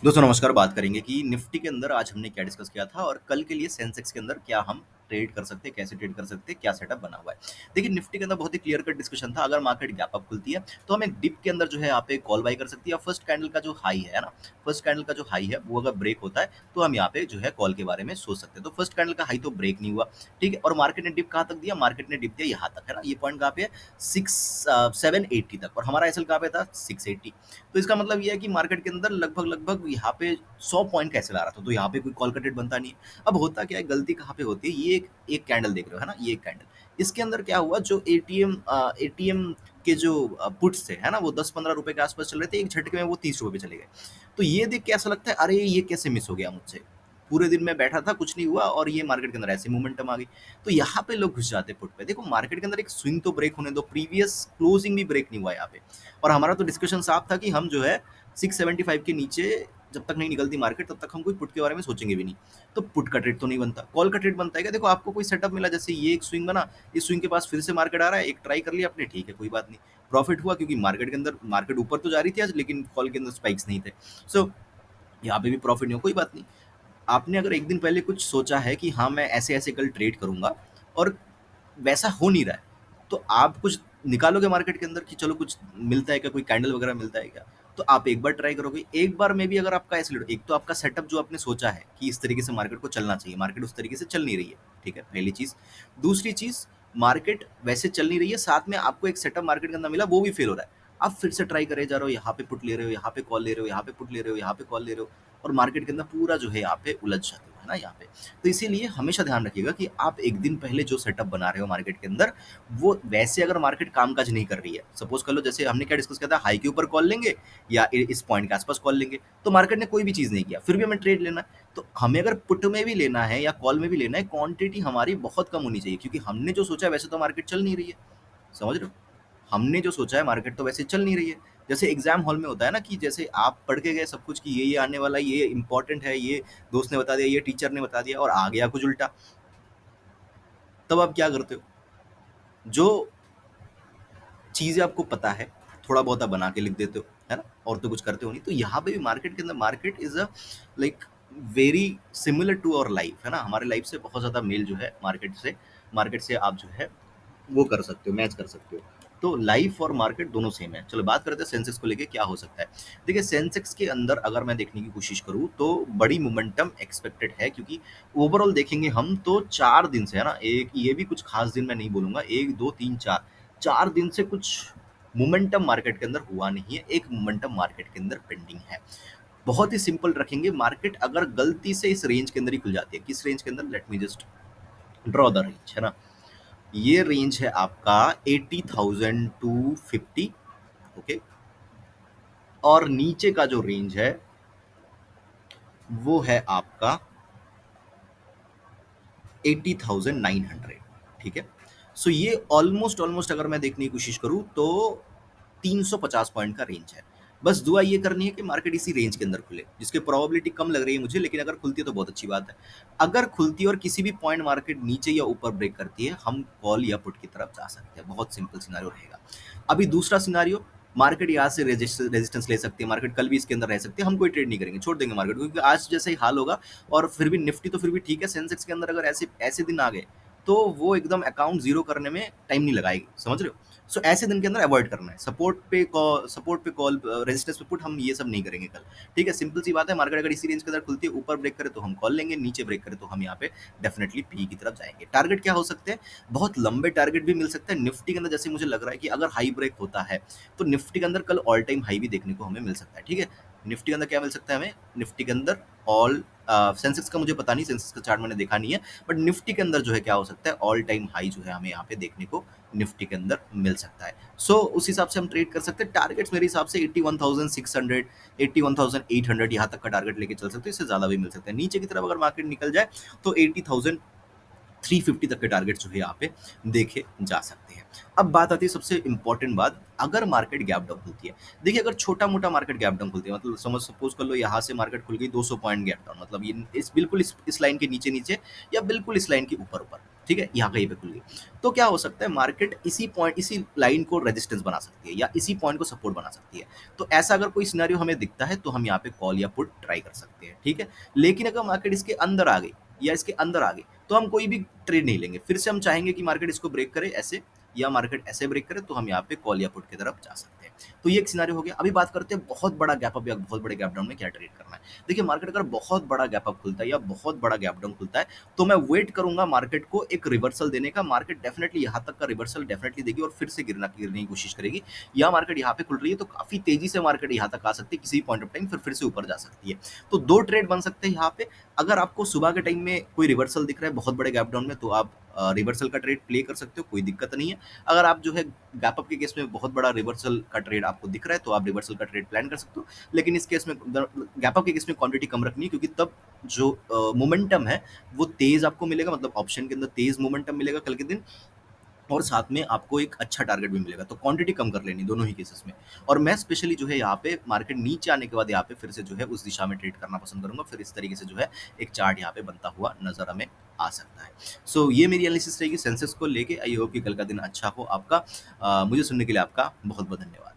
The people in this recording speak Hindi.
दोस्तों नमस्कार। बात करेंगे कि निफ्टी के अंदर आज हमने क्या डिस्कस किया था और कल के लिए सेंसेक्स के अंदर क्या हम ट्रेड कर सकते हैं, कैसे ट्रेड कर सकते हैं, क्या सेटअप बना हुआ है। देखिए निफ्टी के अंदर बहुत ही क्लियर कट डिस्कशन था। अगर मार्केट गैप अप खुलती है तो हम एक डिप के अंदर जो है यहाँ पे कॉल बाई कर सकती है। फर्स्ट कैंडल का जो हाई है ना, फर्स्ट कैंडल का जो हाई है वो अगर ब्रेक होता है तो हम यहाँ पे जो है कॉल के बारे में सोच सकते हैं। तो फर्स्ट कैंडल का हाई तो ब्रेक नहीं हुआ, ठीक है। और मार्केट ने डिप कहाँ तक दिया, मार्केट ने डिप दिया यहाँ तक, है ना। ये पॉइंट कहाँ पे है, 780 तक, और हमारा एसएल कहाँ पे था, 680। तो इसका मतलब ये है कि मार्केट के अंदर लगभग लगभग यहाँ पे 100 पॉइंट कैसे ला रहा था, तो यहाँ पे कोई कॉल का ट्रेड बनता नहीं है। अब होता क्या है, गलती कहाँ पे होती है, ये एक एक कैंडल देख रहे हो, है ना, ये एक कैंडल, इसके अंदर क्या हुआ, जो एटीएम के जो पुट्स थे, है ना, वो 10-15 रुपए के आसपास चल रहे थे, एक झटके में वो 30 रुपए पे चले गए। तो ये देख के ऐसा लगता है, अरे ये कैसे मिस हो गया मुझसे, पूरे दिन मैं बैठा था, कुछ नहीं हुआ, और ये मार्केट के अंदर ऐसे मोमेंटम आ गई। तो यहाँ पे लोग घुस जाते पुट पे। देखो मार्केट के अंदर एक स्विंग तो ब्रेक होने दो, प्रीवियस क्लोजिंग भी ब्रेक नहीं हुआ यहाँ पे। और हमारा तो डिस्कशन साफ था कि हम जो है 675 के नीचे जब तक नहीं निकलती मार्केट तब तक हम कोई पुट के बारे में सोचेंगे भी नहीं। तो पुट का ट्रेड तो नहीं बनता, कॉल का ट्रेड बनता है क्या। देखो आपको कोई सेटअप मिला, जैसे ये एक स्विंग बना, इस स्विंग के पास फिर से मार्केट आ रहा है, एक ट्राई कर लिया आपने, ठीक है, कोई बात नहीं, प्रॉफिट हुआ, क्योंकि मार्केट के अंदर मार्केट ऊपर तो जा रही थी आज, लेकिन कॉल के अंदर स्पाइक्स नहीं थे। सो यहाँ पे भी प्रॉफिट नहीं हो, कोई बात नहीं। आपने अगर एक दिन पहले कुछ सोचा है कि हाँ मैं ऐसे ऐसे कल ट्रेड करूंगा, और वैसा हो नहीं रहा है, तो आप कुछ निकालोगे मार्केट के अंदर कि चलो कुछ मिलता है क्या, कोई कैंडल वगैरह मिलता है क्या। तो आप एक बार ट्राई करोगे, एक बार में भी अगर आपका ऐसे एक तो आपका सेटअप जो आपने सोचा है कि इस तरीके से मार्केट को चलना चाहिए, मार्केट उस तरीके से चल नहीं रही है, ठीक है, पहली चीज। दूसरी चीज, मार्केट वैसे चल नहीं रही है, साथ में आपको एक सेटअप मार्केट के अंदर मिला, वो भी फेल हो रहा है। आप फिर से ट्राई करे जा रहे हो, यहाँ पे पुट ले रहे हो, यहाँ पे कॉल ले रहे हो, यहाँ पे पुट ले रहे हो, यहाँ पे कॉल ले रहे हो, और मार्केट के अंदर पूरा जो है यहाँ पे उलझ जाते हो, है ना, यहाँ पे। तो इसीलिए हमेशा ध्यान रखिएगा कि आप एक दिन पहले जो सेटअप बना रहे हो मार्केट के अंदर, वो वैसे अगर मार्केट कामकाज नहीं कर रही है, सपोज कर लो जैसे हमने क्या डिस्कस किया था, हाई के ऊपर कॉल लेंगे या इस पॉइंट के आसपास कॉल लेंगे, तो मार्केट ने कोई भी चीज नहीं किया, फिर भी हमें ट्रेड लेना है। तो हमें अगर पुट में भी लेना है या कॉल में भी लेना है, क्वांटिटी हमारी बहुत कम होनी चाहिए, क्योंकि हमने जो सोचा है वैसे तो मार्केट चल नहीं रही है, समझ रहे हो। हमने जो सोचा है मार्केट तो वैसे चल नहीं रही है। जैसे एग्जाम हॉल में होता है ना, कि जैसे आप पढ़ के गए सब कुछ कि ये आने वाला है, ये इंपॉर्टेंट है, ये दोस्त ने बता दिया, ये टीचर ने बता दिया, और आ गया कुछ उल्टा। तब आप क्या करते हो, जो चीजें आपको पता है थोड़ा बहुत आप बना के लिख देते हो, है ना, और तो कुछ करते हो नहीं। तो यहाँ पे भी मार्केट के अंदर, market is a like very similar to our life, है ना, हमारे लाइफ से बहुत ज्यादा मेल जो है मार्केट से आप जो है वो कर सकते हो, मैच कर सकते हो। तो लाइफ और मार्केट दोनों सेम है। चलो बात करते हैं सेंसेक्स को लेके क्या हो सकता है। देखिए सेंसेक्स के अंदर अगर मैं देखने की कोशिश करूँ तो बड़ी मोमेंटम एक्सपेक्टेड है, क्योंकि ओवरऑल देखेंगे हम तो 4 दिन से, है ना, एक ये भी कुछ खास दिन मैं नहीं बोलूंगा, 1 2 3 4 4 दिन से कुछ मोमेंटम मार्केट के अंदर हुआ नहीं है, एक मोमेंटम मार्केट के अंदर पेंडिंग है। बहुत ही सिंपल रखेंगे, मार्केट अगर गलती से इस रेंज के अंदर ही खुल जाती है, किस रेंज के अंदर, let me just draw the range, है ना। ये रेंज है आपका 80,000 टू 50, ओके। और नीचे का जो रेंज है वो है आपका 80,900, ठीक है। सो ये ऑलमोस्ट ऑलमोस्ट अगर मैं देखने की कोशिश करूं तो 350 पॉइंट का रेंज है। बस दुआ ये करनी है कि मार्केट इसी रेंज के अंदर खुले, जिसकी प्रोबेबिलिटी कम लग रही है मुझे, लेकिन अगर खुलती है तो बहुत अच्छी बात है। अगर खुलती है और किसी भी पॉइंट मार्केट नीचे या ऊपर ब्रेक करती है, हम कॉल या पुट की तरफ जा सकते हैं। बहुत सिंपल सिनारियो रहेगा। अभी दूसरा सिनारियो, मार्केट यहाँ से रेजिस्टेंस ले सकती है, मार्केट कल भी इसके अंदर रह सकती है, हम कोई ट्रेड नहीं करेंगे, छोड़ देंगे मार्केट को, क्योंकि आज जैसे ही हाल होगा। और फिर भी निफ्टी तो फिर भी ठीक है, सेंसेक्स के अंदर अगर ऐसे ऐसे दिन आ गए तो वो एकदम अकाउंट जीरो करने में टाइम नहीं लगाएगी, समझ रहे हो। सो ऐसे दिन के अंदर अवॉइड करना है, सपोर्ट पे कॉल रेजिस्टेंस पे पुट, हम ये सब नहीं करेंगे कल, ठीक है। सिंपल सी बात है, मार्केट अगर इसी रेंज के अंदर खुलती है, ऊपर ब्रेक करे तो हम कॉल लेंगे, नीचे ब्रेक करे तो हम यहाँ पे डेफिनेटली पी की तरफ जाएंगे। टारगेट क्या हो सकते हैं, बहुत लंबे टारगेट भी मिल सकते हैं निफ्टी के अंदर। जैसे मुझे लग रहा है कि अगर हाई ब्रेक होता है तो निफ्टी के अंदर कल ऑल टाइम हाई भी देखने को हमें मिल सकता है, ठीक है। निफ्टी के अंदर क्या मिल सकता है हमें, निफ्टी के अंदर ऑल सेंसेक्स का मुझे पता नहीं, सेंसेक्स का चार्ट मैंने देखा नहीं है, बट निफ्टी के अंदर जो है क्या हो सकता है, ऑल टाइम हाई जो है हमें यहाँ पे देखने को निफ्टी के अंदर मिल सकता है। सो उस हिसाब से हम ट्रेड कर सकते हैं। टारगेट्स मेरे हिसाब से 81,600 81,800 यहाँ तक का टारगेट लेके चल सकते हैं, इससे ज्यादा भी मिल सकता है। नीचे की तरफ अगर मार्केट निकल जाए तो 80,350 तक के टारगेट जो है यहाँ पे देखे जा सकते हैं। अब बात आती है सबसे इंपॉर्टेंट बात, अगर मार्केट गैप डाउन खुलती है। देखिए अगर छोटा मोटा मार्केट गैप डाउन खुलती है, मतलब सपोज कर लो यहाँ से मार्केट खुल गई 200 पॉइंट गैप डाउन, मतलब ये इस बिल्कुल इस लाइन के नीचे नीचे या बिल्कुल इस लाइन के ऊपर ऊपर, ठीक है? यहाँ कहीं पे खुल गई। तो क्या हो सकता है मार्केट इसी पॉइंट इसी लाइन को रेजिस्टेंस बना सकती है या इसी पॉइंट को सपोर्ट बना सकती है। तो ऐसा अगर कोई सिनेरियो हमें दिखता है तो हम यहाँ पे कॉल या पुट ट्राई कर सकते हैं, ठीक है? लेकिन अगर मार्केट इसके अंदर आ गई या इसके अंदर आ गई, तो हम कोई भी ट्रेड नहीं लेंगे। फिर से हम चाहेंगे कि मार्केट इसको ब्रेक करे ऐसे या मार्केट ऐसे ब्रेक करे तो हम यहाँ पे कॉल या पुट की तरफ जा सकते हैं। तो ये एक सिनेरियो हो गया। अभी बात करते हैं बहुत बड़ा गैप अप या बहुत बड़े गैप डाउन में क्या ट्रेड करना है। देखिए मार्केट अगर बहुत बड़ा गैप अप खुलता है या बहुत बड़ा गैप डाउन खुलता है तो मैं वेट करूंगा मार्केट को एक रिवर्सल देने का। मार्केट डेफिनेटली यहाँ तक का रिवर्सल डेफिनेटली देगी और फिर से गिरने की कोशिश करेगी। या मार्केट यहाँ पे खुल रही है तो काफी तेजी से मार्केट यहाँ तक आ सकती है किसी पॉइंट ऑफ टाइम, फिर से ऊपर जा सकती है। तो दो ट्रेड बन सकते हैं यहाँ पे। अगर आपको सुबह के टाइम में कोई रिवर्सल दिख रहा है बहुत बड़े गैप डाउन में तो आप रिवर्सल का ट्रेड प्ले कर सकते हो, कोई दिक्कत नहीं है। अगर आप जो है गैप अप के केस में बहुत बड़ा रिवर्सल का ट्रेड आपको दिख रहा है तो आप रिवर्सल का ट्रेड प्लान कर सकते हो। लेकिन इस केस में गैप अप के केस में क्वांटिटी कम रखनी है क्योंकि तब जो मोमेंटम है वो तेज आपको मिलेगा, मतलब ऑप्शन के अंदर तेज मोमेंटम मिलेगा कल के दिन। और साथ में आपको एक अच्छा टारगेट भी मिलेगा, तो क्वांटिटी कम कर लेनी दोनों ही केसेस में। और मैं स्पेशली जो है यहाँ पे मार्केट नीचे आने के बाद यहाँ पे फिर से जो है उस दिशा में ट्रेड करना पसंद करूंगा। फिर इस तरीके से जो है एक चार्ट यहाँ पे बनता हुआ नजर हमें आ सकता है। सो ये मेरी एनालिसिस रहेगी सेंसेक्स को लेके। आई होप कि कल का दिन अच्छा हो आपका। मुझे सुनने के लिए आपका बहुत बहुत धन्यवाद।